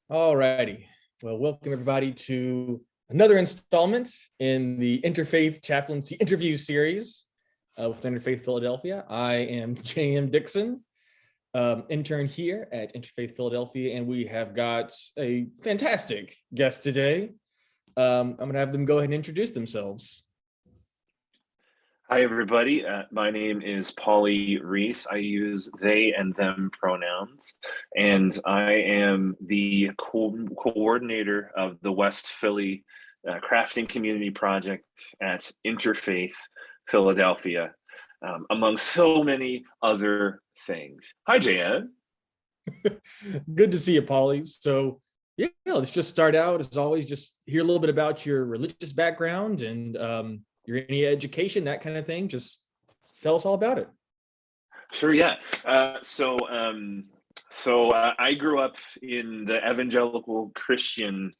All righty. Well, welcome everybody to another installment in the Interfaith Chaplaincy interview series with Interfaith Philadelphia. I am J.M. Dixon, intern here at Interfaith Philadelphia, and we have got a fantastic guest today. I'm going to have them go ahead and introduce themselves. Hi, everybody. My name is Pauli Reese. I use they and them pronouns, and I am the coordinator of the West Philly Crafting Community Project at Interfaith Philadelphia, among so many other things. Hi, Jan. Good to see you, Pauli. So, yeah, let's just start out, as always, just hear a little bit about your religious background and your any education, that kind of thing. Just tell us all about it. Sure, yeah. So I grew up in the evangelical Christian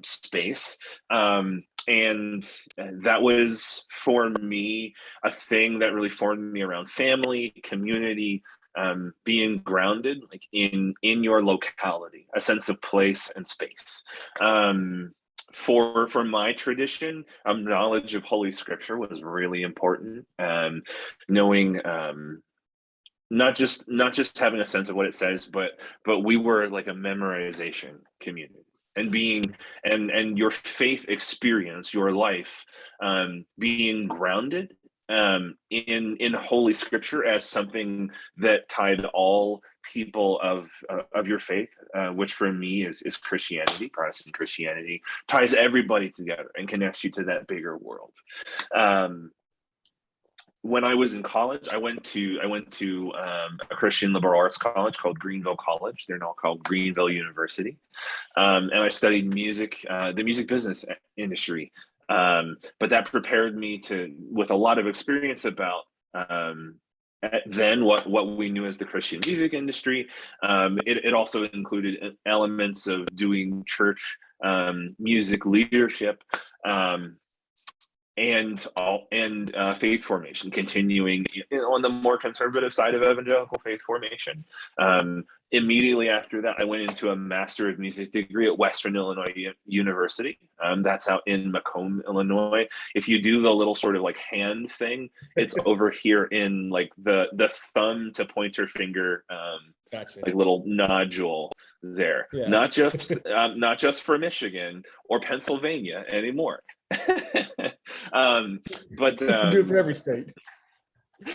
space, and that was for me a thing that really formed me around family, community, being grounded, like in your locality, a sense of place and space. For my tradition, knowledge of Holy Scripture was really important. Knowing not just having a sense of what it says, but we were like a memorization community, and being and your faith experience, your life, being grounded in Holy Scripture as something that tied all people of your faith, which for me is Christianity. Protestant Christianity ties everybody together and connects you to that bigger world. When I was in college, I went to a Christian liberal arts college called Greenville College. They're now called Greenville University, and I studied music, the music business industry. But that prepared me with a lot of experience about then what we knew as the Christian music industry. It also included elements of doing church music leadership, and faith formation, continuing on the more conservative side of evangelical faith formation. Immediately after that, I went into a Master of Music degree at Western Illinois University. That's out in Macomb, Illinois. If you do the little sort of like hand thing, it's over here in like the thumb to pointer finger, Gotcha. like little nodule there. Yeah. Not just for Michigan or Pennsylvania anymore. But you can do it for every state.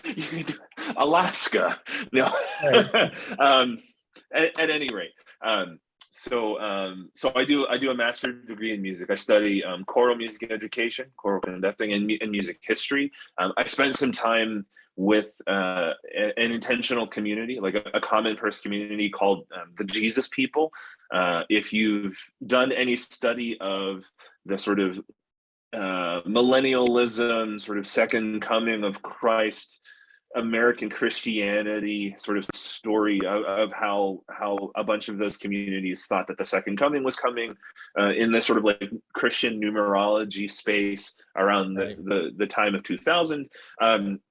You can do Alaska. No. Right. At any rate, So I do a master's degree in music. I study choral music education, choral conducting, and music history. I spent some time with an intentional community, like a common purse community called the Jesus People. If you've done any study of the sort of millennialism, sort of second coming of Christ, American Christianity sort of story of how a bunch of those communities thought that the second coming was coming in this sort of like Christian numerology space around the time of 2000.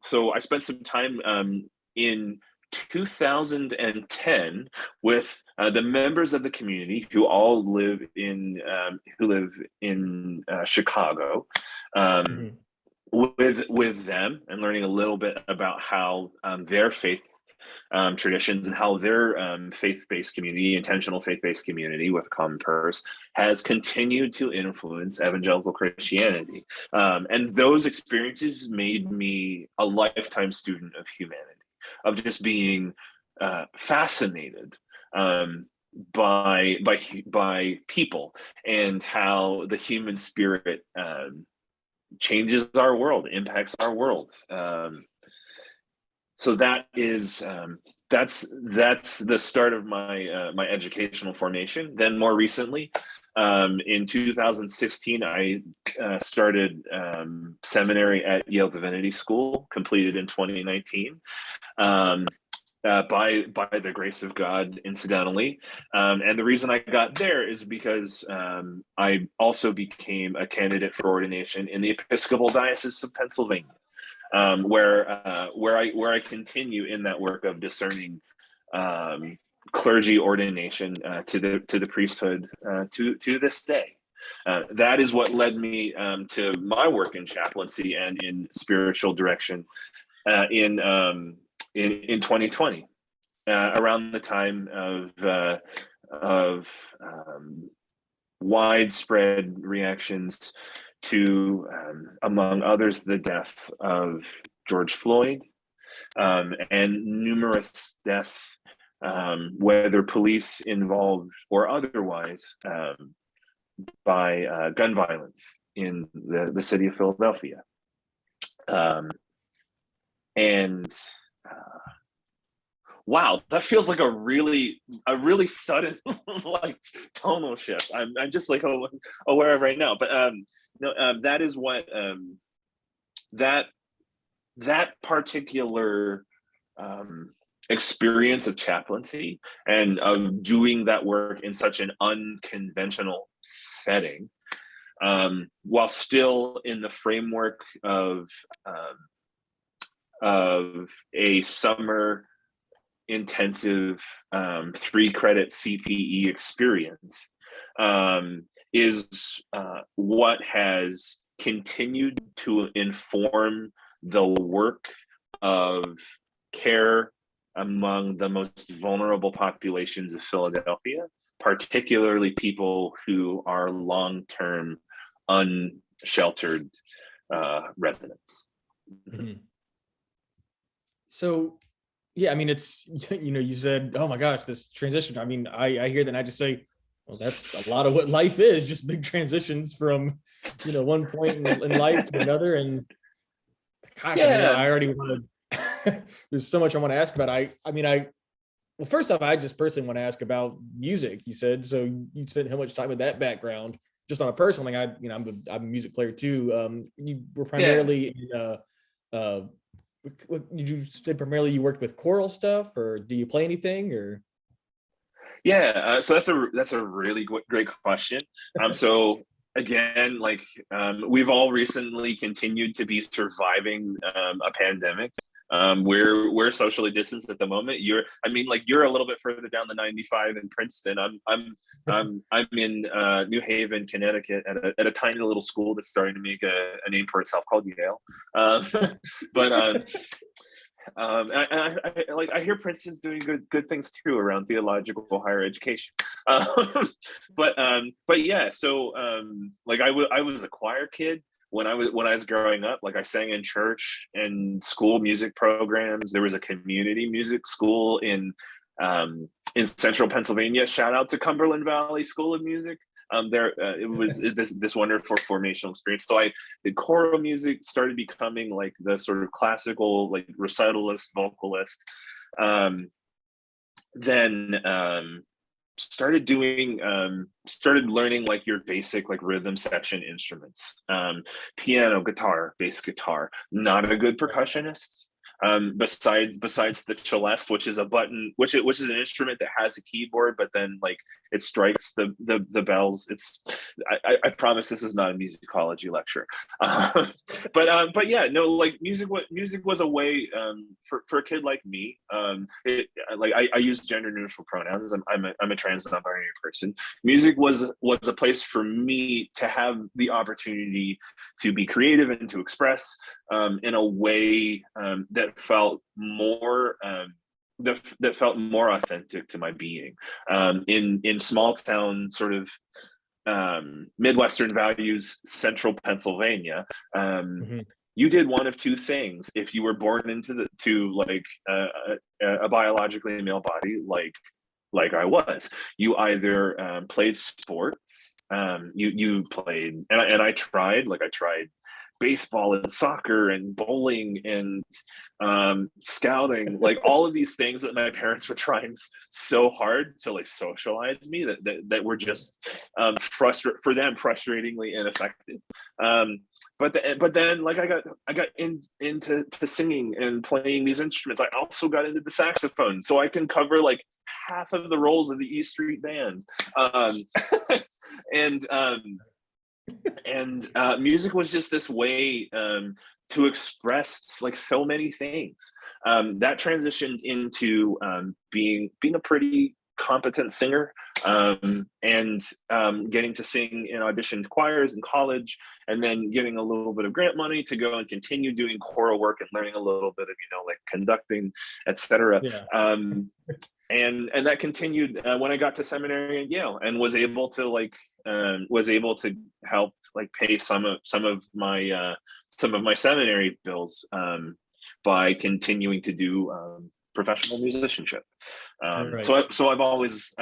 So I spent some time in 2010 with the members of the community who all live in Chicago. With them and learning a little bit about how their faith traditions and how their faith-based community, intentional faith-based community with a common purse, has continued to influence evangelical Christianity. And those experiences made me a lifetime student of humanity, of just being fascinated by people and how the human spirit changes our world, impacts our world. So that is that's the start of my my educational formation. Then more recently, in 2016, I started seminary at Yale Divinity School, completed in 2019. By the grace of God, incidentally. And the reason I got there is because I also became a candidate for ordination in the Episcopal Diocese of Pennsylvania, where I continue in that work of discerning clergy ordination to the priesthood to this day. That is what led me to my work in chaplaincy and in spiritual direction in 2020, around the time of widespread reactions to, among others, the death of George Floyd, and numerous deaths, whether police involved or otherwise, by gun violence in the city of Philadelphia. Wow, that feels like a really sudden like tonal shift. I'm just like aware of right now, but that is what that particular experience of chaplaincy and of doing that work in such an unconventional setting, while still in the framework of a summer intensive 3-credit CPE experience, is what has continued to inform the work of care among the most vulnerable populations of Philadelphia, particularly people who are long-term unsheltered residents. Mm-hmm. So, yeah, I mean, it's, you said, oh my gosh, this transition. I mean, I hear that and I just say, well, that's a lot of what life is, just big transitions from, one point in life to another. And gosh, yeah. I already want to, there's so much I want to ask about. Well, first off, I just personally want to ask about music, you said. So you spent how much time with that background? Just on a personal thing, I'm a music player too. You were primarily in, what did you say primarily you worked with choral stuff, or do you play anything, or? Yeah, so that's a really great question. So again, like we've all recently continued to be surviving a pandemic. We're socially distanced at the moment. You're a little bit further down the 95 in Princeton. I'm in New Haven, Connecticut, at a tiny little school that's starting to make a name for itself called Yale. I hear Princeton's doing good things too around theological higher education. But yeah, so I was a choir kid when I was growing up. Like I sang in church and school music programs. There was a community music school in in central Pennsylvania. Shout out to Cumberland Valley School of Music. It was this wonderful formational experience. So I did choral music, started becoming like the sort of classical, like recitalist, vocalist. Then started learning like your basic like rhythm section instruments, piano, guitar, bass guitar. Not a good percussionist. Besides the celeste, which is a button, which is an instrument that has a keyboard, but then like it strikes the bells. I promise this is not a musicology lecture, but yeah, no, like music was a way for a kid like me. I use gender neutral pronouns. I'm a trans non-binary person. Music was a place for me to have the opportunity to be creative and to express in a way that felt more authentic to my being. In small town sort of Midwestern values, central Pennsylvania, you did one of two things if you were born into a biologically male body, like I was. You either played sports, you played, and I tried baseball and soccer and bowling and scouting, like all of these things that my parents were trying so hard to like socialize me that were just frustratingly ineffective. But then like I got into singing and playing these instruments. I also got into the saxophone, so I can cover like half of the roles of the E Street Band. And music was just this way to express like so many things. That transitioned into being a pretty competent singer, and getting to sing in auditioned choirs in college, and then getting a little bit of grant money to go and continue doing choral work and learning a little bit of like conducting, etc. Yeah. And that continued when I got to seminary at Yale, and was able to help like pay some of my seminary bills by continuing to do professional musicianship. Right. So I've always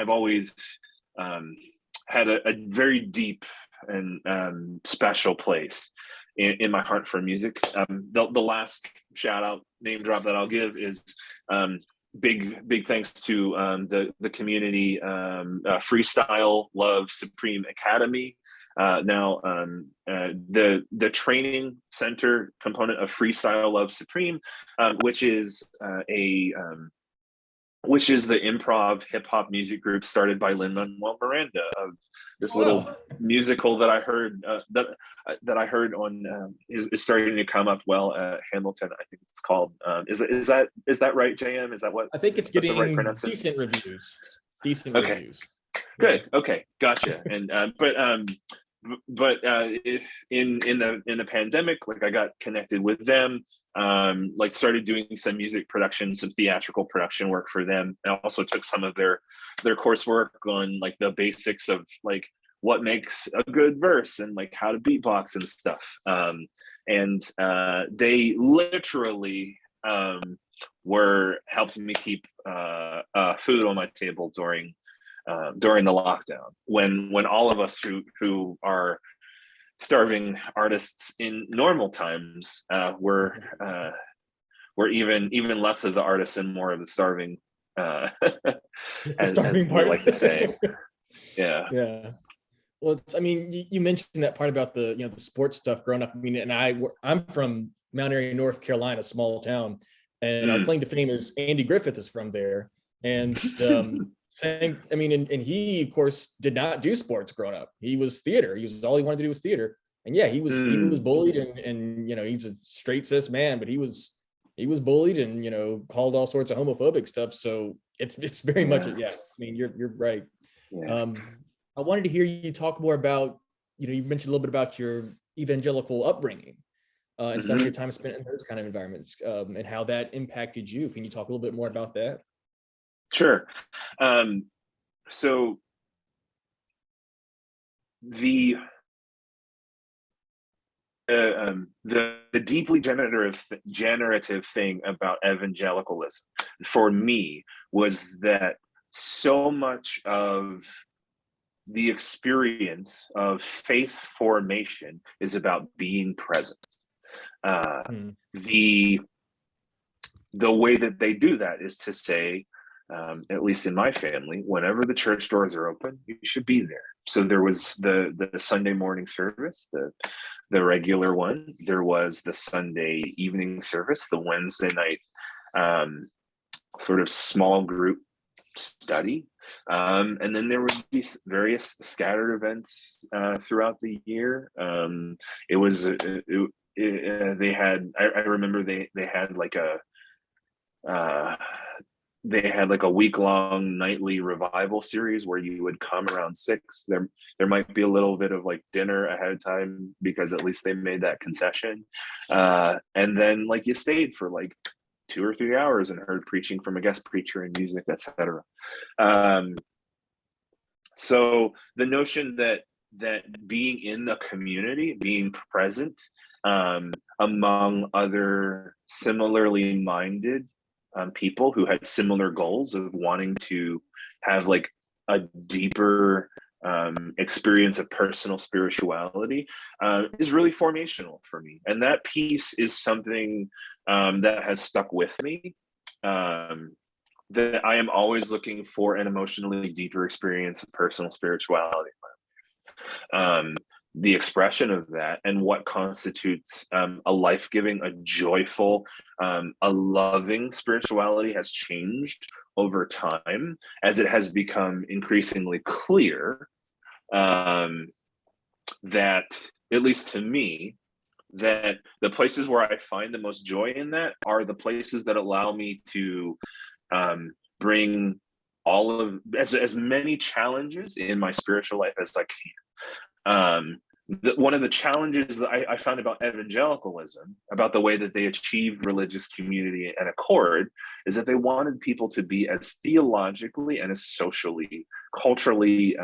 had a very deep and special place in my heart for music. The last shout out name drop that I'll give is big thanks to the community Freestyle Love Supreme Academy. Now the training center component of Freestyle Love Supreme, which is the improv hip hop music group started by Lin-Manuel Miranda, of this little musical that I heard that I heard on is starting to come up well at Hamilton. I think it's called. Is that right, JM? Is that what? I think it's getting right decent reviews. Okay. Reviews. Good. Okay. Gotcha. And in the pandemic, like I got connected with them, like started doing some music production, some theatrical production work for them. I also took some of their coursework on like the basics of like what makes a good verse and like how to beatbox and stuff. And they literally were helping me keep food on my table during the lockdown, when all of us who are starving artists in normal times were even less of the artists and more of the starving, as we like to say. Yeah. Well, you mentioned that part about the the sports stuff growing up. I mean, and I'm from Mount Airy, North Carolina, small town, and our claim to fame is Andy Griffith is from there, and and he of course did not do sports growing up. He was theater. All he wanted to do was theater. And yeah, he was bullied, and he's a straight cis man, but he was bullied and called all sorts of homophobic stuff. So it's very much I mean, you're right. Yeah. I wanted to hear you talk more about you mentioned a little bit about your evangelical upbringing and some of your time spent in those kind of environments, and how that impacted you. Can you talk a little bit more about that? Sure. So the deeply generative thing about evangelicalism for me was that so much of the experience of faith formation is about being present. The way that they do that is to say, at least in my family, whenever the church doors are open, you should be there. So there was the Sunday morning service, the regular one. There was the Sunday evening service, the Wednesday night sort of small group study, and then there would be various scattered events throughout the year. It was they had. I remember they had like a week-long nightly revival series where you would come around 6. There might be a little bit of like dinner ahead of time because at least they made that concession, and then like you stayed for like 2 or 3 hours and heard preaching from a guest preacher and music, etc. So the notion that being in the community, being present among other similarly minded people who had similar goals of wanting to have like a deeper experience of personal spirituality is really formational for me. And that piece is something that has stuck with me, that I am always looking for an emotionally deeper experience of personal spirituality. The expression of that and what constitutes a life-giving, a joyful, a loving spirituality has changed over time as it has become increasingly clear that, at least to me, that the places where I find the most joy in that are the places that allow me to bring all of as many challenges in my spiritual life as I can. One of the challenges that I found about evangelicalism, about the way that they achieved religious community and accord, is that they wanted people to be as theologically and as socially, culturally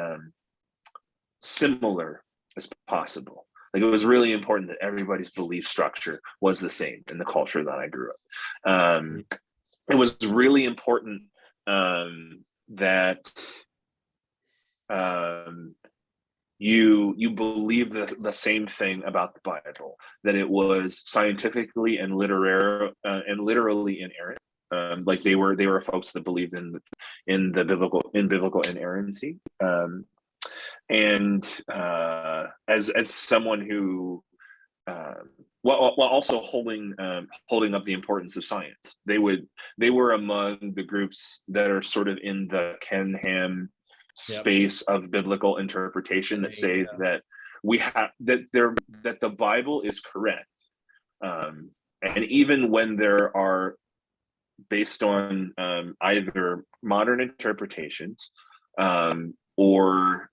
similar as possible. Like, it was really important that everybody's belief structure was the same in the culture that I grew up. It was really important that you believe the same thing about the Bible, that it was scientifically and literally inerrant. Like they were folks that believed in biblical inerrancy. And as someone who while also holding up the importance of science, they were among the groups that are sort of in the Ken Ham space of biblical interpretation that say that we have that the Bible is correct, and even when there are, based on either modern interpretations or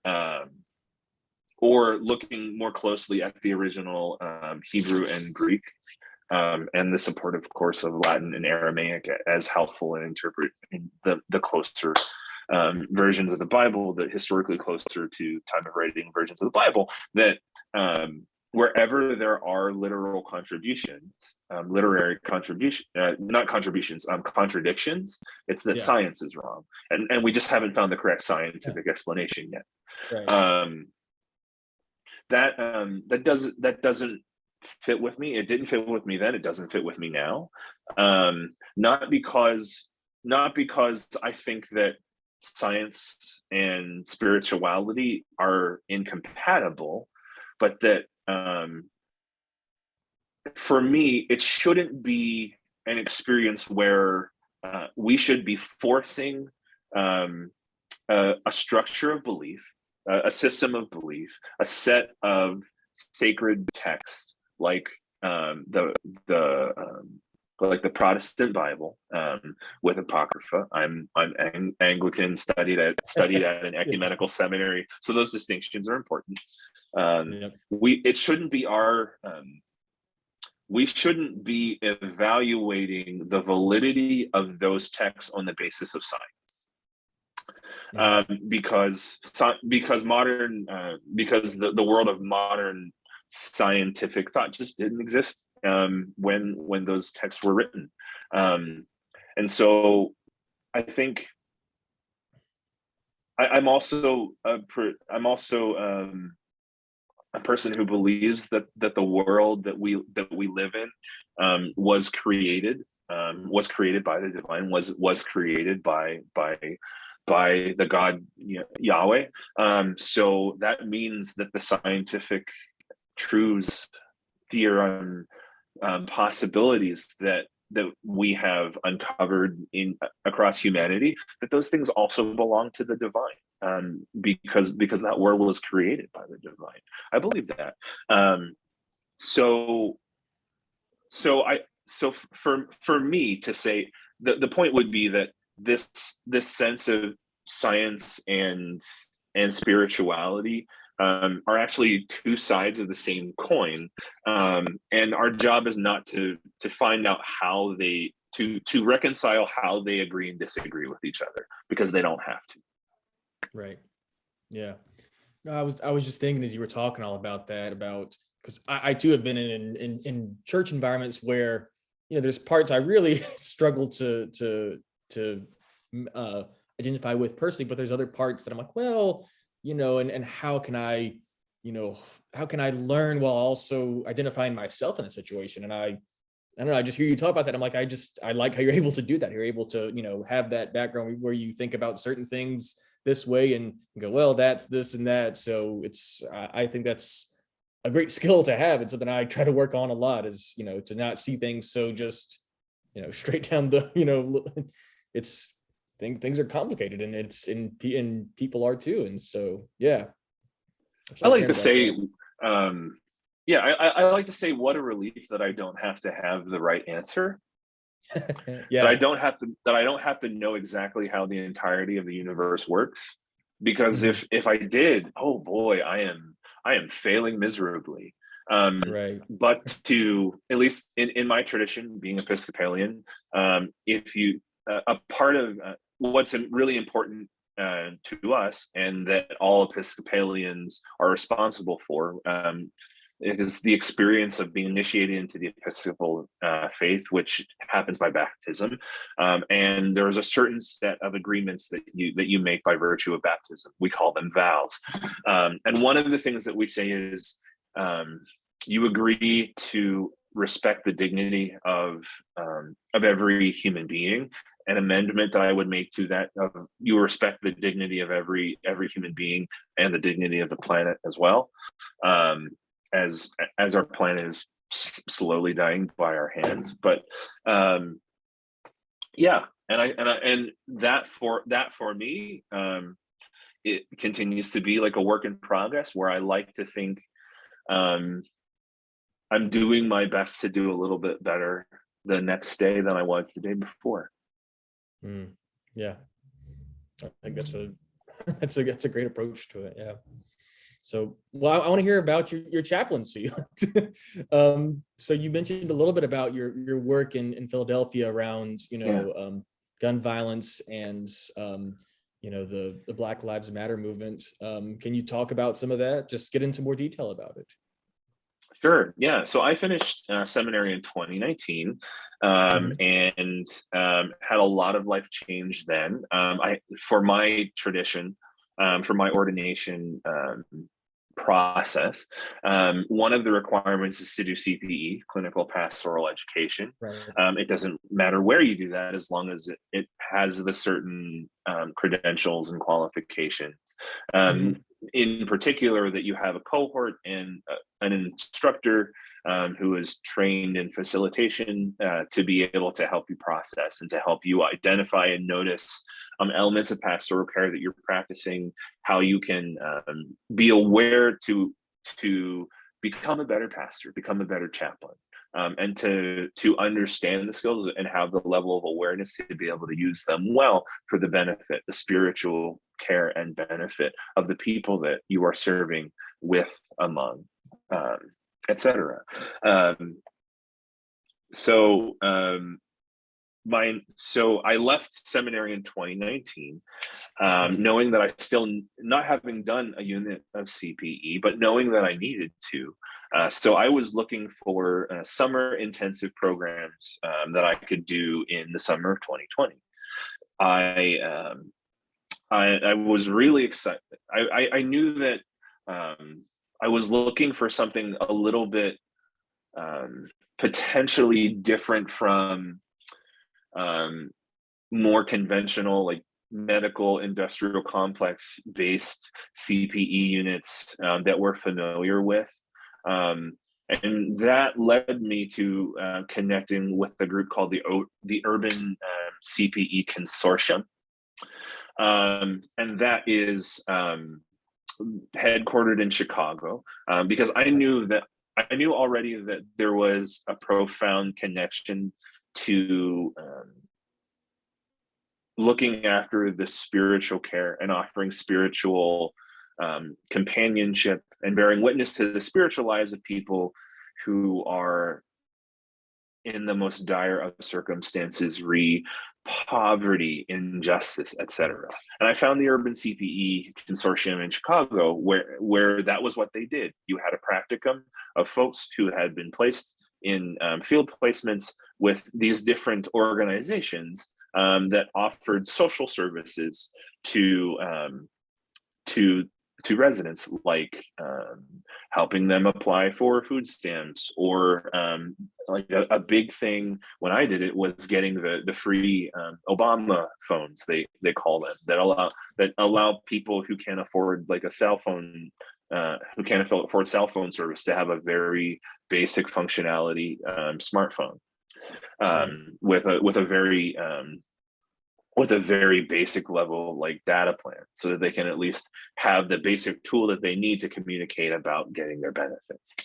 looking more closely at the original Hebrew and Greek, and the support, of course, of Latin and Aramaic as helpful in interpreting the closer versions of the Bible, the historically closer to time of writing versions of the Bible, that wherever there are literal contributions, contradictions, it's that science is wrong, and we just haven't found the correct scientific explanation yet. Right. That doesn't fit with me. It didn't fit with me then. It doesn't fit with me now. Not because I think that science and spirituality are incompatible, but that for me, it shouldn't be an experience where we should be forcing a structure of belief, a system of belief, a set of sacred texts like the Protestant Bible with Apocrypha. I'm Anglican, studied at an ecumenical seminary, so those distinctions are important. We shouldn't be evaluating the validity of those texts on the basis of science. Because the world of modern scientific thought just didn't exist when those texts were written, and so I think I'm also a person who believes that the world that we live in was created by the divine, was created by the God Yahweh. So that means that the scientific truths, theorem, possibilities that we have uncovered across humanity, that those things also belong to the divine, because that world was created by the divine. I believe that. So for me to say, the point would be that this sense of science and spirituality are actually two sides of the same coin, and our job is not to find out how they to reconcile how they agree and disagree with each other, because they don't have to. Right. Yeah. No, I was just thinking as you were talking all about that, because I too have been in church environments where, there's parts I really struggle to identify with personally, but there's other parts that I'm like, well, and how can I learn while also identifying myself in a situation? And I don't know, I just hear you talk about that. I'm like, I like how you're able to do that. You're able to, have that background where you think about certain things this way and go, well, that's this and that. So I think that's a great skill to have. And something I try to work on a lot is, to not see things so just, straight down the, it's things are complicated, and it's and people are too. And so, yeah. I like to say, I like to say, what a relief that I don't have to have the right answer. Yeah. That I don't have to know exactly how the entirety of the universe works, because if I did, oh boy, I am failing miserably. Right. But to, at least in my tradition, being Episcopalian, if you a part of what's really important to us, and that all Episcopalians are responsible for, it is the experience of being initiated into the Episcopal faith, which happens by baptism, and there's a certain set of agreements that you make by virtue of baptism. We call them vows, and one of the things that we say is, you agree to respect the dignity of every human being. An amendment that I would make to that, you respect the dignity of every human being and the dignity of the planet as well, as our planet is slowly dying by our hands. But yeah, and that for me, it continues to be like a work in progress, where I like to think I'm doing my best to do a little bit better the next day than I was the day before. Yeah, I think that's a great approach to it. Yeah. So, well, I want to hear about your chaplaincy. So you mentioned a little bit about your work in Philadelphia around gun violence and the Black Lives Matter movement. Can you talk about some of that? Just get into more detail about it. Sure. Yeah. So I finished seminary in 2019, and had a lot of life change then. For my tradition, for my ordination process, one of the requirements is to do CPE, clinical pastoral education. Right. It doesn't matter where you do that, as long as it has the certain credentials and qualifications. In particular, that you have a cohort and an instructor who is trained in facilitation to be able to help you process and to help you identify and notice elements of pastoral care that you're practicing, how you can be aware to become a better pastor, become a better chaplain, and to understand the skills and have the level of awareness to be able to use them well for the benefit, the spiritual care and benefit of the people that you are serving with, among, etc. So I left seminary in 2019, knowing that I still, not having done a unit of CPE, but knowing that I needed to. So I was looking for summer intensive programs that I could do in the summer of 2020. I was really excited. I knew that I was looking for something a little bit potentially different from more conventional, like medical industrial complex based CPE units that we're familiar with. And that led me to connecting with a group called the Urban CPE Consortium. And that is headquartered in Chicago, because I knew already that there was a profound connection to looking after the spiritual care and offering spiritual companionship and bearing witness to the spiritual lives of people who are in the most dire of circumstances, poverty, injustice, etc. And I found the Urban CPE Consortium in Chicago where that was what they did. You had a practicum of folks who had been placed in field placements with these different organizations that offered social services to residents, like helping them apply for food stamps, or like a big thing when I did it was getting the free Obama phones, they call them, that allow people who can't afford like a cell phone, who can't afford cell phone service, to have a very basic functionality smartphone with a very basic level like data plan, so that they can at least have the basic tool that they need to communicate about getting their benefits.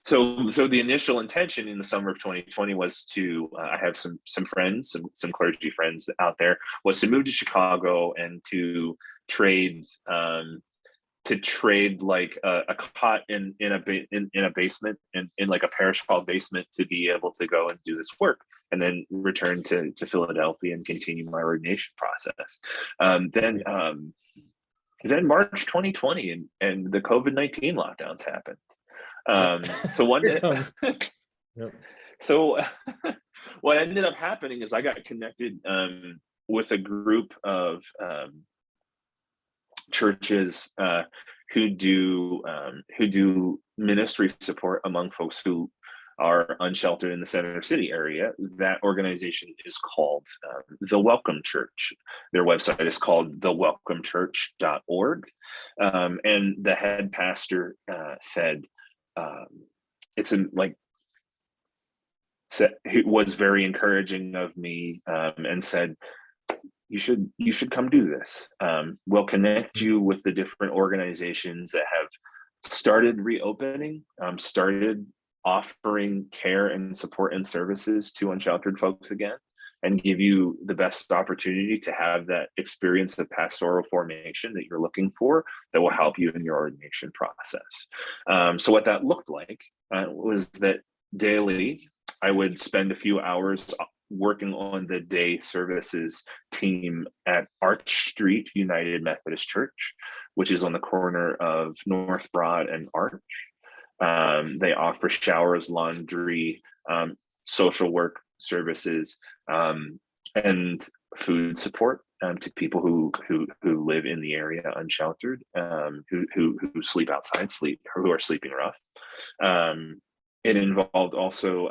So the initial intention in the summer of 2020 was to, I have some friends, some clergy friends out there, was to move to Chicago and to trade like a cot in a basement, in like a parish hall basement, to be able to go and do this work, and then return to Philadelphia and continue my ordination process. Then March 2020 and the COVID-19 lockdowns happened. So one day, Yep. so what ended up happening is I got connected with a group of churches who do ministry support among folks who are unsheltered in the Center City area. That organization is called The Welcome Church. Their website is called thewelcomechurch.org. And the head pastor said, he was very encouraging of me, and said, you should come do this. We'll connect you with the different organizations that have started reopening, started offering care and support and services to unsheltered folks again, and give you the best opportunity to have that experience of pastoral formation that you're looking for, that will help you in your ordination process. So what that looked like was that daily I would spend a few hours working on the day services team at Arch Street United Methodist Church, which is on the corner of North Broad and Arch. They offer showers, laundry, social work services, and food support to people who live in the area unsheltered, who sleep outside, who are sleeping rough. It involved also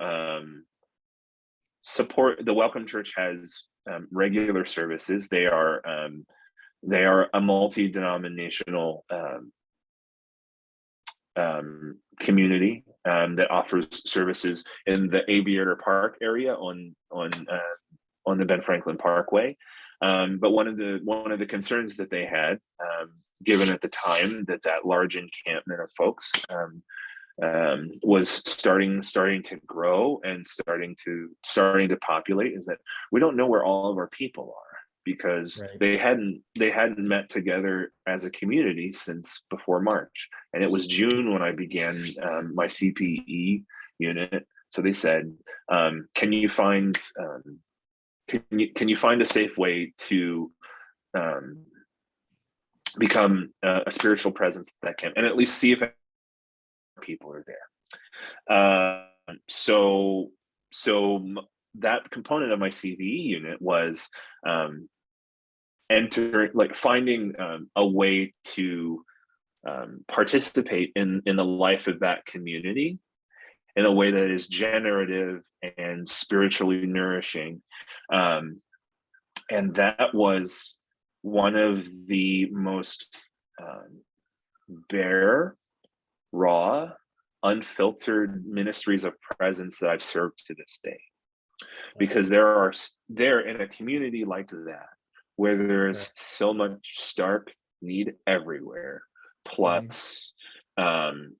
support. The Welcome Church has regular services. They are a multi-denominational community that offers services in the Aviator Park area on the Ben Franklin Parkway. But one of the concerns that they had, given at the time that large encampment of folks was starting to grow and starting to populate, is that we don't know where all of our people are, because they hadn't met together as a community since before March. And it was June when I began my CPE unit. So they said, can you find a safe way to become a spiritual presence that can, and at least see if people are there. So that component of my CVE unit was finding a way to participate in the life of that community in a way that is generative and spiritually nourishing. And that was one of the most bare, raw, unfiltered ministries of presence that I've served to this day. Because there in a community like that, where there's so much stark need everywhere, plus an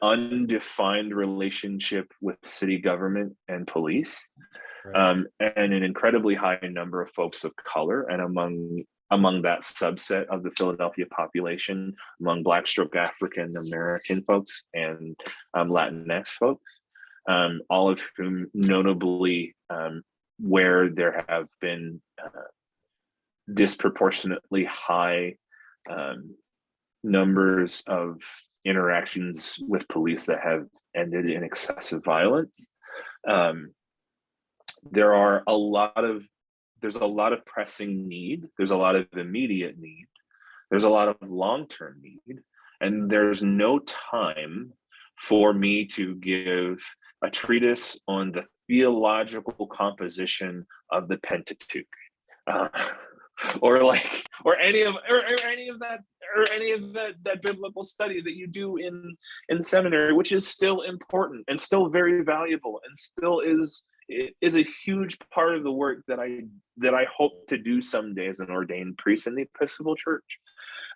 undefined relationship with city government and police, and an incredibly high number of folks of color, and among that subset of the Philadelphia population, among Black stroke African American folks and Latinx folks, all of whom notably where there have been disproportionately high numbers of interactions with police that have ended in excessive violence. There's a lot of pressing need. There's a lot of immediate need. There's a lot of long-term need. And there's no time for me to give a treatise on the theological composition of the Pentateuch. Or any of that biblical study that you do in seminary, which is still important and still very valuable and still is a huge part of the work that I hope to do someday as an ordained priest in the Episcopal Church.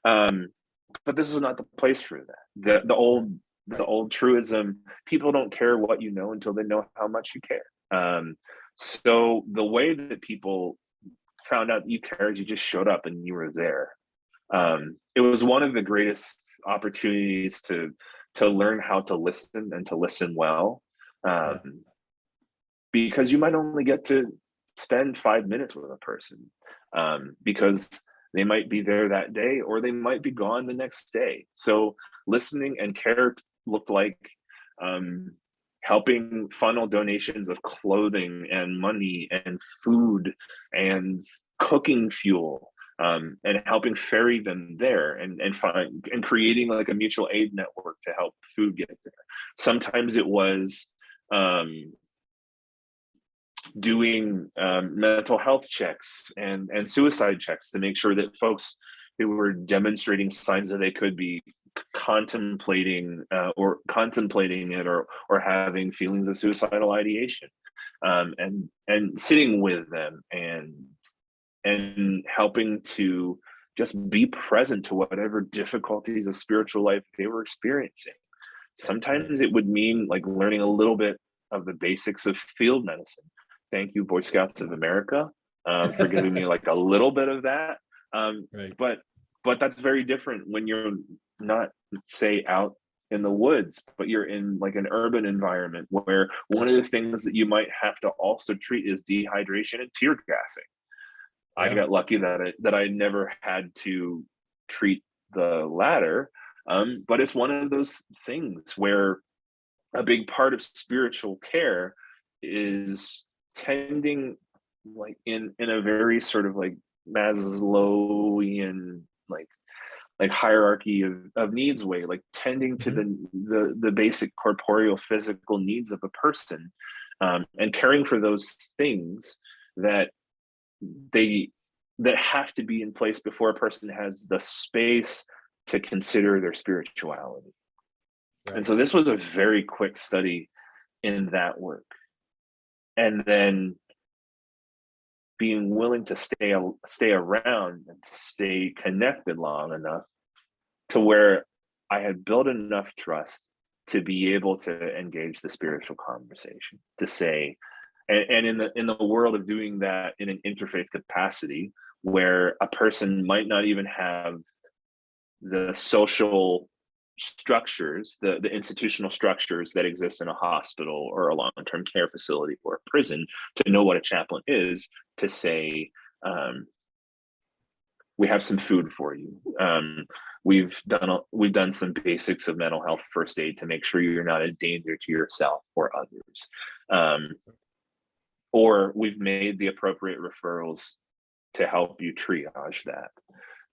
But this is not the place for that. The old truism: people don't care what you know until they know how much you care. So the way that people found out you cared, you just showed up and you were there. It was one of the greatest opportunities to learn how to listen and to listen well, because you might only get to spend 5 minutes with a person, because they might be there that day or they might be gone the next day. So listening and care looked like helping funnel donations of clothing and money and food and cooking fuel, and helping ferry them there and creating like a mutual aid network to help food get there. Sometimes it was doing mental health checks and suicide checks to make sure that folks who were demonstrating signs that they could be contemplating it or having feelings of suicidal ideation, and sitting with them and helping to just be present to whatever difficulties of spiritual life they were experiencing. Sometimes it would mean like learning a little bit of the basics of field medicine. Thank you, Boy Scouts of America, for giving me like a little bit of that. But that's very different when you're not, say, out in the woods, but you're in like an urban environment where one of the things that you might have to also treat is dehydration and tear gassing. I got lucky that I never had to treat the latter, but it's one of those things where a big part of spiritual care is tending, like in a very sort of like Maslowian like hierarchy of needs way, like tending to the basic corporeal physical needs of a person, and caring for those things that have to be in place before a person has the space to consider their spirituality. And so this was a very quick study in that work. And then being willing to stay around and to stay connected long enough to where I had built enough trust to be able to engage the spiritual conversation, to say, and in the world of doing that in an interfaith capacity, where a person might not even have the social structures, the institutional structures that exist in a hospital or a long-term care facility or a prison to know what a chaplain is, to say, we have some food for you. We've done some basics of mental health first aid to make sure you're not a danger to yourself or others. Or we've made the appropriate referrals to help you triage that.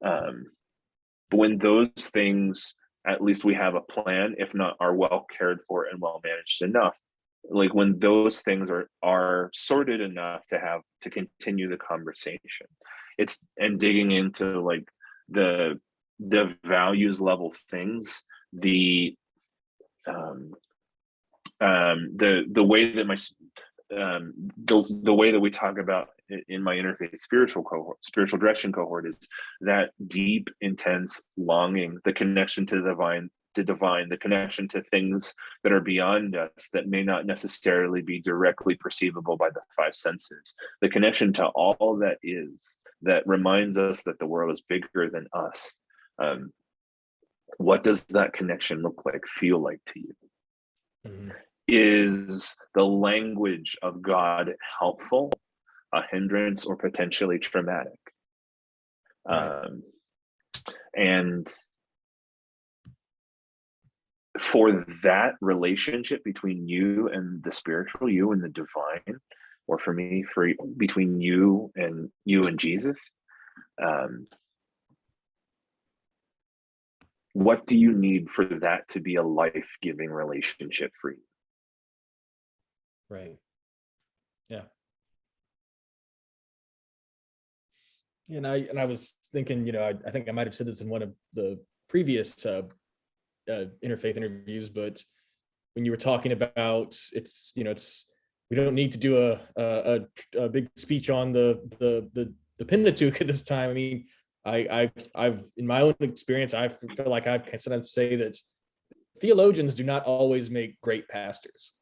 But when those things, at least we have a plan, if not are well cared for and well managed enough, like when those things are sorted enough to continue the conversation, and digging into like the values level things, the way that the way that we talk about in my interfaith spiritual direction cohort, is that deep, intense longing, the connection to the divine, the connection to things that are beyond us that may not necessarily be directly perceivable by the five senses, the connection to all that is, that reminds us that the world is bigger than us. What does that connection look like, feel like to you? Mm-hmm. Is the language of God helpful, a hindrance, or potentially traumatic? Right. And for that relationship between you and the spiritual, you and the divine, or for me, between you and Jesus, what do you need for that to be a life-giving relationship for you? Right. Yeah. And I was thinking, I think I might have said this in one of the previous interfaith interviews, but when you were talking about we don't need to do a big speech on the Pentateuch at this time. I mean, I've in my own experience, I feel like I can sometimes say that theologians do not always make great pastors.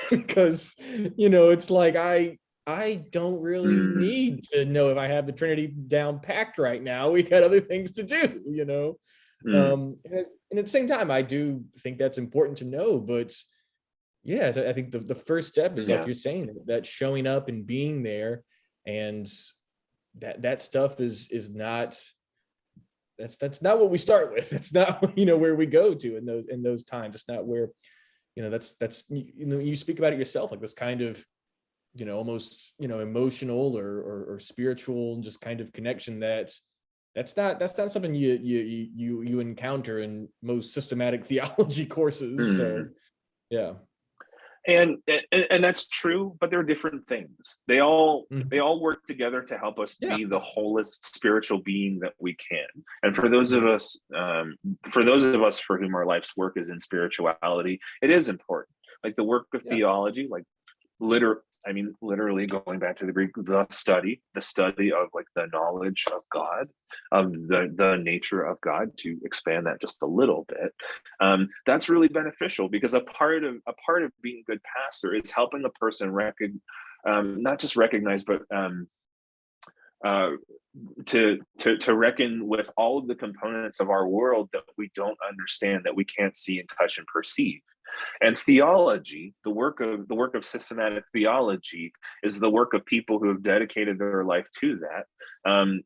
Because it's like I don't really need to know if I have the Trinity down packed right now. We got other things to do, and at the same time, I do think that's important to know. But yeah, I think the first step is, like you're saying, that showing up and being there, and that stuff is not. That's not what we start with. It's not where we go to in those times. It's not where. That's you speak about it yourself, like this kind of almost emotional or spiritual just kind of connection that's not something you encounter in most systematic theology courses. So yeah. And that's true, but they're different things. They all work together to help us be the wholest spiritual being that we can. And for those of us, for whom our life's work is in spirituality, it is important. Like the work of theology, like literally going back to the Greek, the study of like the knowledge of God, of the nature of God, to expand that just a little bit. That's really beneficial, because a part of being a good pastor is helping a person not just recognize, but to reckon with all of the components of our world that we don't understand, that we can't see and touch and perceive. And theology, the work of systematic theology, is the work of people who have dedicated their life to that,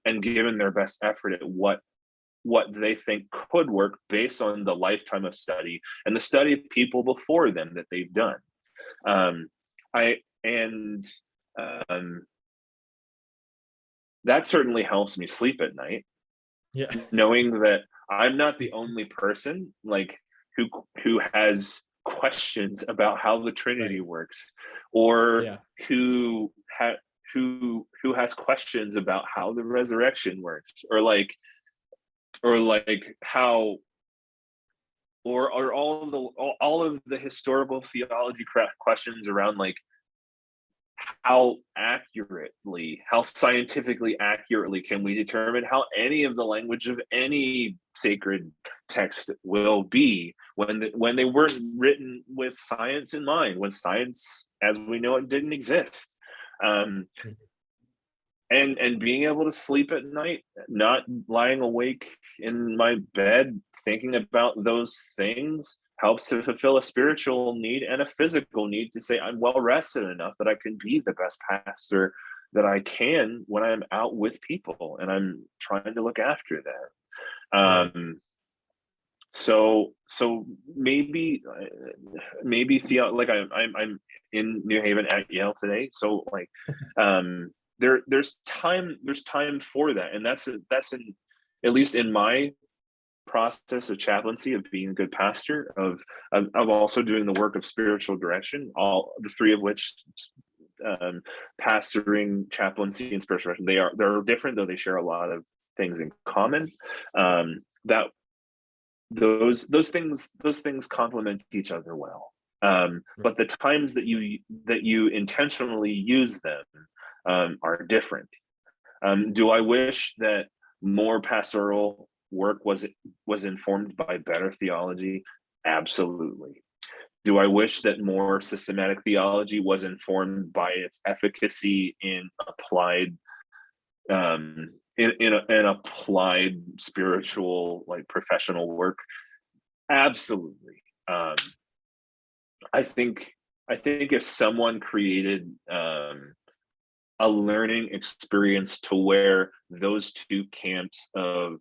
and given their best effort at what they think could work based on the lifetime of study and the study of people before them that they've done. That certainly helps me sleep at night. Yeah, knowing that I'm not the only person like who has questions about how the Trinity works, or who has questions about how the resurrection works, or how, or all of the historical theology questions around like how scientifically accurately can we determine how any of the language of any sacred text will be when they weren't written with science in mind, when science as we know it didn't exist. And being able to sleep at night, not lying awake in my bed thinking about those things, helps to fulfill a spiritual need and a physical need to say I'm well rested enough that I can be the best pastor that I can when I'm out with people and I'm trying to look after them. So maybe like I'm in New Haven at Yale today. So like there's time for that, and that's at least in my process of chaplaincy, of being a good pastor, of also doing the work of spiritual direction, all the three of which, pastoring, chaplaincy, and spiritual direction, they're different, though they share a lot of things in common. That those things complement each other well. But the times that you intentionally use them are different. Do I wish that more pastoral work was informed by better theology? Absolutely. Do I wish that more systematic theology was informed by its efficacy in applied in applied spiritual, like, professional work? Absolutely. I think if someone created a learning experience to where those two camps of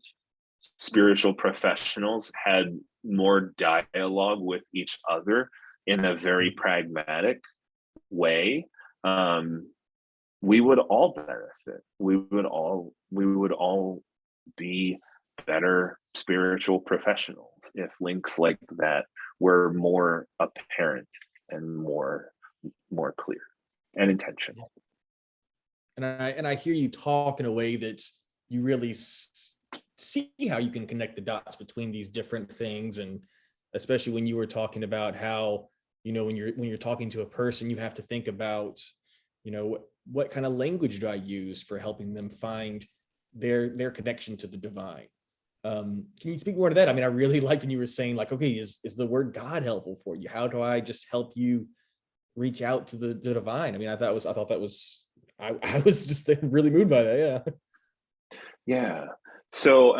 spiritual professionals had more dialogue with each other in a very pragmatic way, we would all benefit. We would all be better spiritual professionals if links like that were more apparent and more clear and intentional. And I hear you talk in a way that you really see how you can connect the dots between these different things, and especially when you were talking about how, when you're talking to a person, you have to think about, what kind of language do I use for helping them find their connection to the divine. Can you speak more to that? I mean, I really liked when you were saying, like, okay, is the word God helpful for you? How do I just help you reach out to the divine? I mean, I thought that was I was just really moved by that. Yeah. So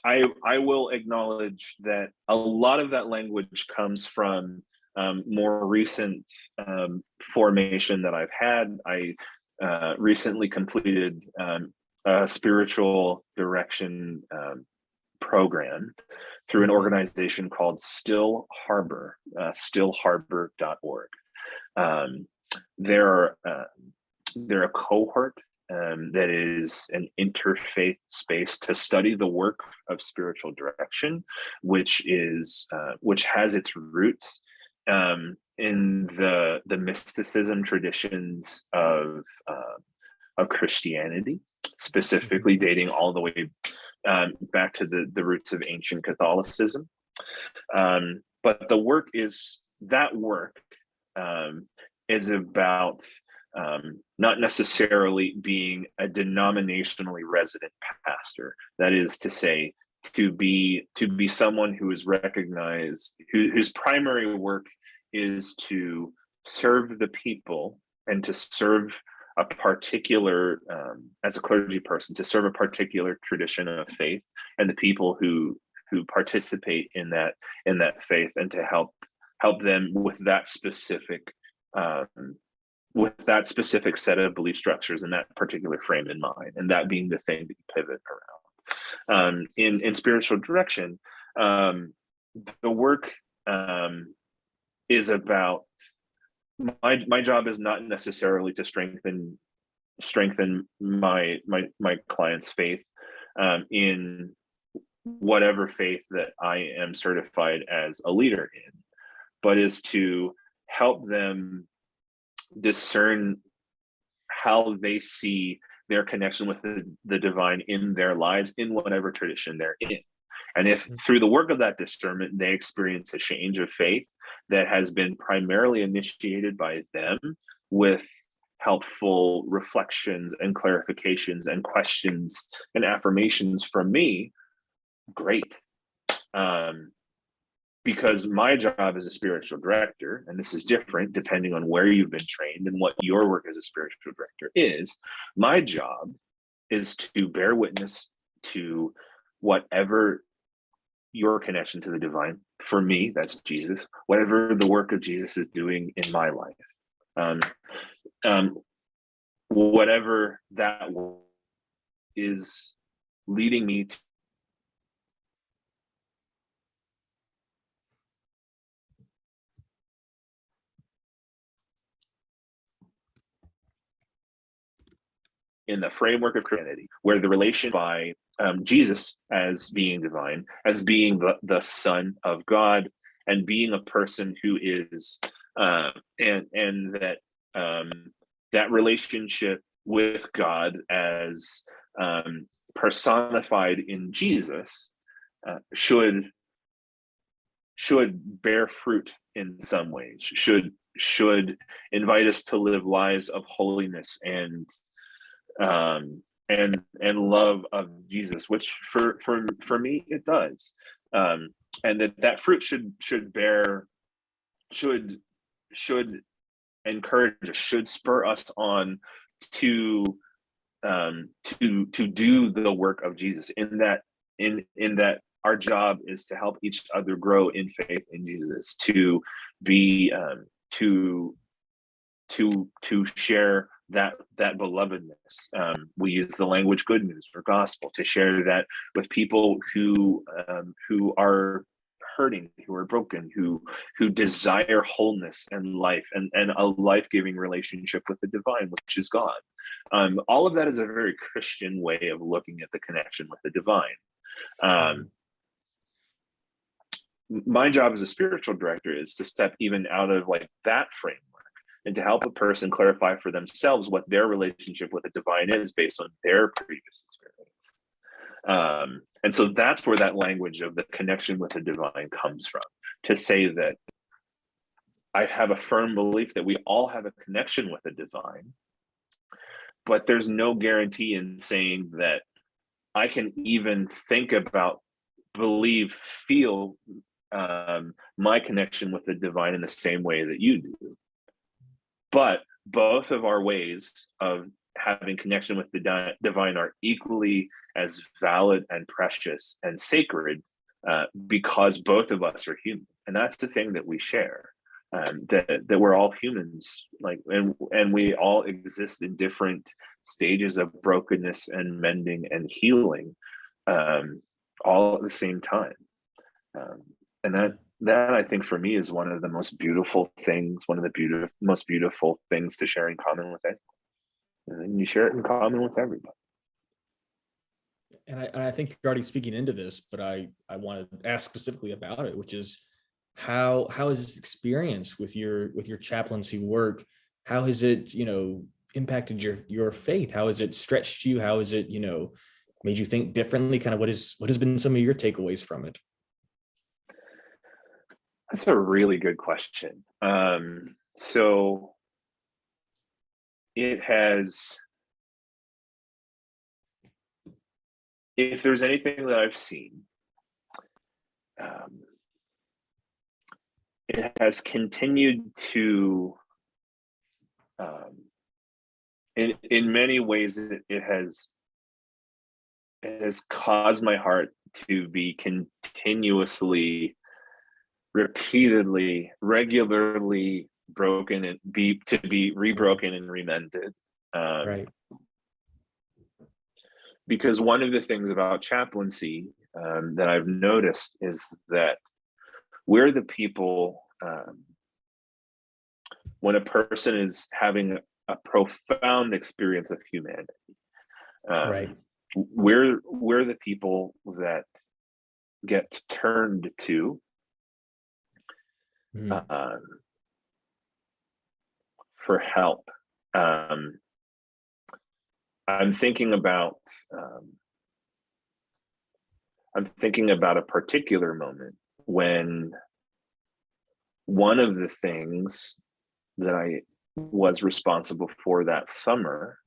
I will acknowledge that a lot of that language comes from more recent formation that I've had. I recently completed a spiritual direction program through an organization called Still Harbor, stillharbor.org. They're a cohort that is an interfaith space to study the work of spiritual direction, which has its roots in the mysticism traditions of Christianity, specifically dating all the way back to the roots of ancient Catholicism. But that work is about not necessarily being a denominationally resident pastor. That is to say, to be someone who is recognized, whose primary work is to serve the people and to serve a particular, as a clergy person, to serve a particular tradition of faith and the people who participate in that faith, and to help them with that specific set of belief structures and that particular frame in mind, and that being the thing that you pivot around. In spiritual direction, the work is about, my job is not necessarily to strengthen my client's faith in whatever faith that I am certified as a leader in, but is to help them discern how they see their connection with the divine in their lives, in whatever tradition they're in. And if through the work of that discernment, they experience a change of faith that has been primarily initiated by them, with helpful reflections and clarifications and questions and affirmations from me, great. Because my job as a spiritual director, and this is different depending on where you've been trained and what your work as a spiritual director is, my job is to bear witness to whatever your connection to the divine, for me, that's Jesus, whatever the work of Jesus is doing in my life. whatever that is leading me to. In the framework of Christianity, where the relation by Jesus as being divine, as being the Son of God, and being a person who is, and that that relationship with God as personified in Jesus should bear fruit in some ways, should invite us to live lives of holiness and love of Jesus, which for me it does, and that fruit should encourage us, should spur us on to do the work of Jesus, in that our job is to help each other grow in faith in Jesus, to be to share that belovedness. We use the language good news or gospel to share that with people who are hurting, who are broken, who desire wholeness and life and a life-giving relationship with the divine, which is God. All of that is a very Christian way of looking at the connection with the divine. My job as a spiritual director is to step even out of like that framework and to help a person clarify for themselves what their relationship with the divine is based on their previous experience. And so that's where that language of the connection with the divine comes from, to say that I have a firm belief that we all have a connection with the divine, but there's no guarantee in saying that I can even think about, believe, feel my connection with the divine in the same way that you do. But both of our ways of having connection with the divine are equally as valid and precious and sacred, because both of us are human, and that's the thing that we share. That we're all humans, and we all exist in different stages of brokenness and mending and healing, all at the same time. And that I think for me is one of the most beautiful things, one of the most beautiful things to share in common with anyone. And you share it in common with everybody. And I think you're already speaking into this, but I want to ask specifically about it, which is how has this experience with your chaplaincy work, how has it, impacted your faith? How has it stretched you? How has it, made you think differently? Kind of what has been some of your takeaways from it? That's a really good question. So it has, if there's anything that I've seen, it has continued to, in many ways, it has caused my heart to be continuously, repeatedly, regularly broken and be rebroken and remended. Right. Because one of the things about chaplaincy that I've noticed is that we're the people, when a person is having a profound experience of humanity, Right. we're the people that get turned to for help. I'm thinking about a particular moment when one of the things that I was responsible for that summer,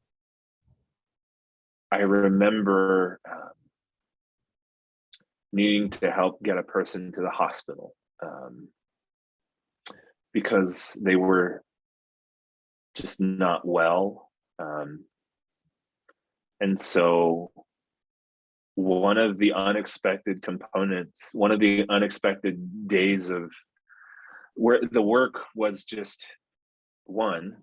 I remember needing to help get a person to the hospital because they were just not well. And so one of the unexpected components, one of the unexpected days of where the work was just one,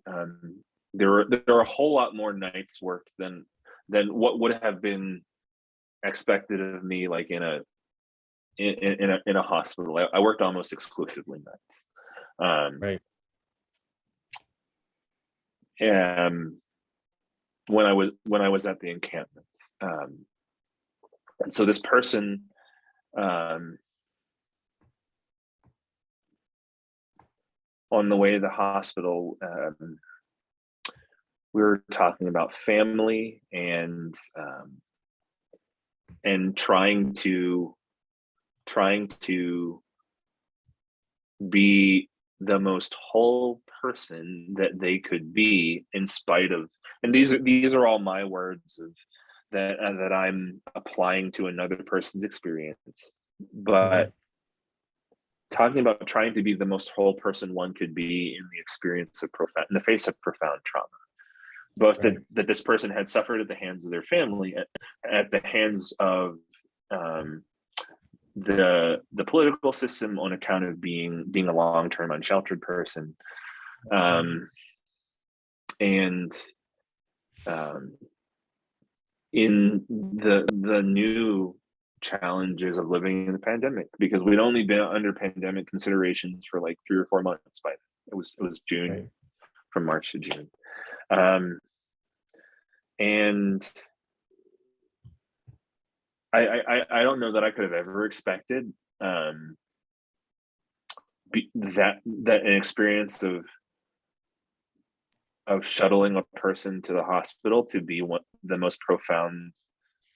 there are a whole lot more nights worked than what would have been expected of me, like in a hospital. I worked almost exclusively nights. Right. And when I was at the encampments, and so this person, on the way to the hospital, we were talking about family and trying to be the most whole person that they could be, in spite of, and these are all my words of that I'm applying to another person's experience, but talking about trying to be the most whole person one could be in the experience of in the face of profound trauma, both that this person had suffered at the hands of their family, at the hands of the political system on account of being a long-term unsheltered person, and in the new challenges of living in the pandemic, because we'd only been under pandemic considerations for like 3 or 4 months by then. It was June, from March to June, and I don't know that I could have ever expected that an experience of shuttling a person to the hospital to be one the most profound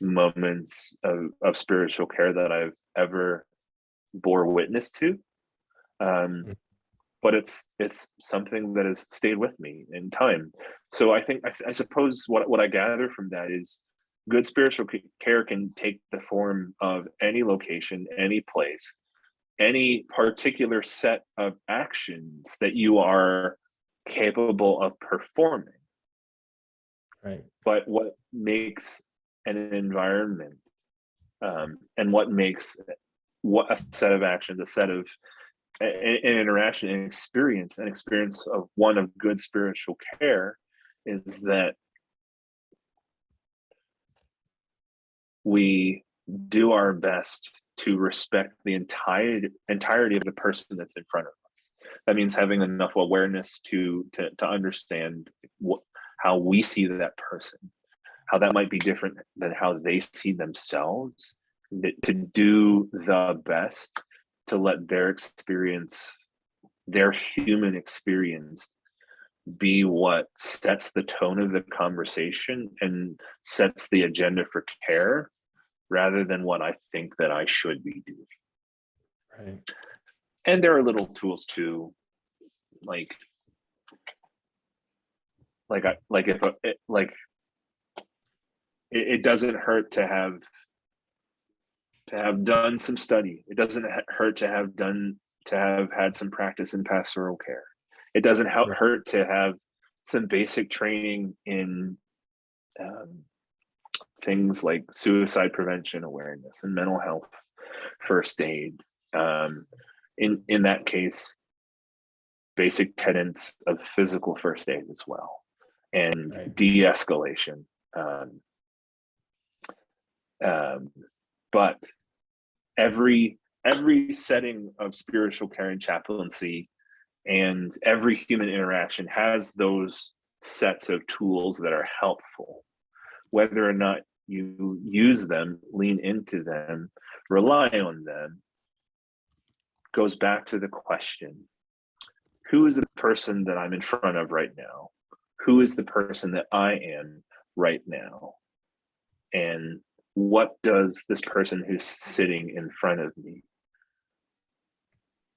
moments of spiritual care that I've ever bore witness to. But it's something that has stayed with me in time. So I think, I suppose what I gather from that is good spiritual care can take the form of any location, any place, any particular set of actions that you are capable of performing. Right. But what makes an environment, and what makes what a set of actions, a set of an interaction, an experience of one of good spiritual care, is that we do our best to respect the entirety of the person that's in front of us. That means having enough awareness to understand how we see that person, how that might be different than how they see themselves, to do the best to let their experience, their human experience, be what sets the tone of the conversation and sets the agenda for care, rather than what I think that I should be doing. Right. And there are little tools too, it doesn't hurt to have done some study. It doesn't hurt to have had some practice in pastoral care. It doesn't hurt to have some basic training in things like suicide prevention awareness and mental health first aid. In that case, basic tenets of physical first aid as well, and de-escalation. But every setting of spiritual care and chaplaincy, and every human interaction has those sets of tools that are helpful. Whether or not you use them, lean into them, rely on them, goes back to the question: who is the person that I'm in front of right now? Who is the person that I am right now? And what does this person who's sitting in front of me,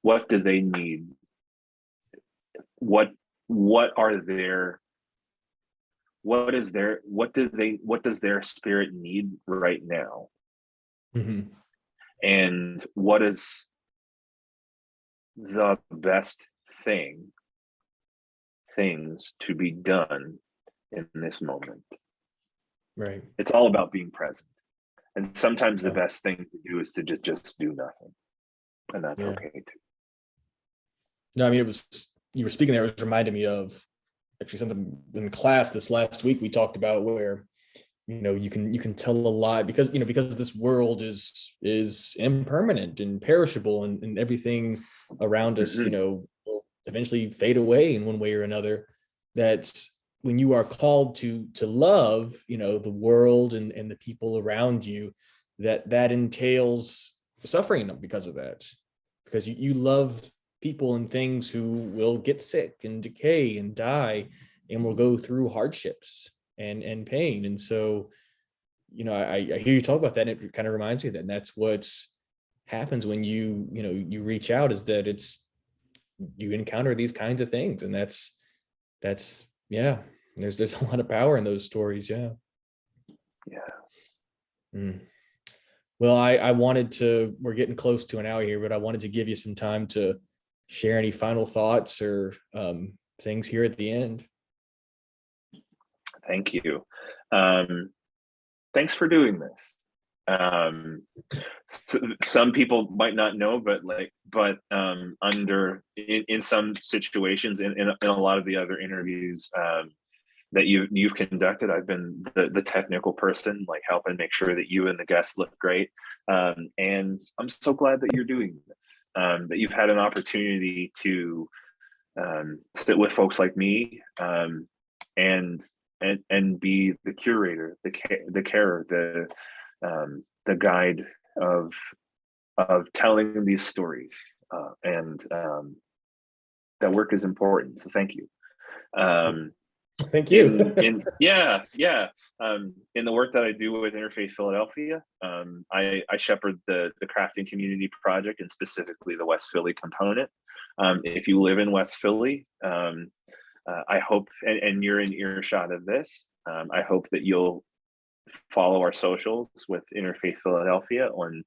what do they need? What does their spirit need right now? Mm-hmm. And what is the best things to be done in this moment? Right. It's all about being present. And sometimes the best thing to do is to just do nothing. And that's okay too. No, I mean, you were speaking there, it was reminding me of actually something in class this last week we talked about, where you can tell a lot, because because this world is impermanent and perishable, and everything around us Mhm. will eventually fade away in one way or another. That when you are called to love the world and the people around you, that entails suffering because of that, because you love people and things who will get sick and decay and die and will go through hardships and pain. And so, I hear you talk about that, and it kind of reminds me of that. And that's what happens when you reach out, is that you encounter these kinds of things. And that's yeah, there's a lot of power in those stories. Yeah. Yeah. Mm. Well, I wanted to, we're getting close to an hour here, but I wanted to give you some time to share any final thoughts or things here at the end. Thank you. Thanks for doing this. Some people might not know, but under in some situations, in a lot of the other interviews that you've conducted, I've been the technical person, like helping make sure that you and the guests look great. And I'm so glad that you're doing this, that you've had an opportunity to sit with folks like me, and be the curator, the carer, the guide of telling these stories, and that work is important. So thank you. Thank you. In the work that I do with Interfaith Philadelphia, I shepherd the crafting community project, and specifically the West Philly component. If you live in West Philly, I hope, and you're in earshot of this, I hope that you'll follow our socials with Interfaith Philadelphia on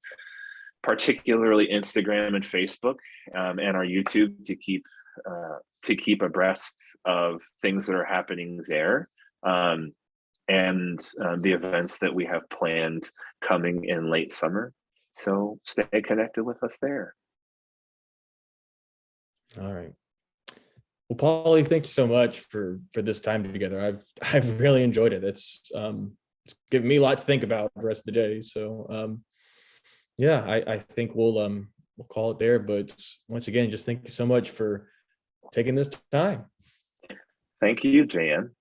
particularly Instagram and Facebook, and our YouTube, to keep abreast of things that are happening there, and the events that we have planned coming in late summer. So stay connected with us there. All right. Well, Pauli, thank you so much for this time together. I've really enjoyed it. It's given me a lot to think about the rest of the day. So yeah, I think we'll call it there. But once again, just thank you so much for taking this time. Thank you, Jan.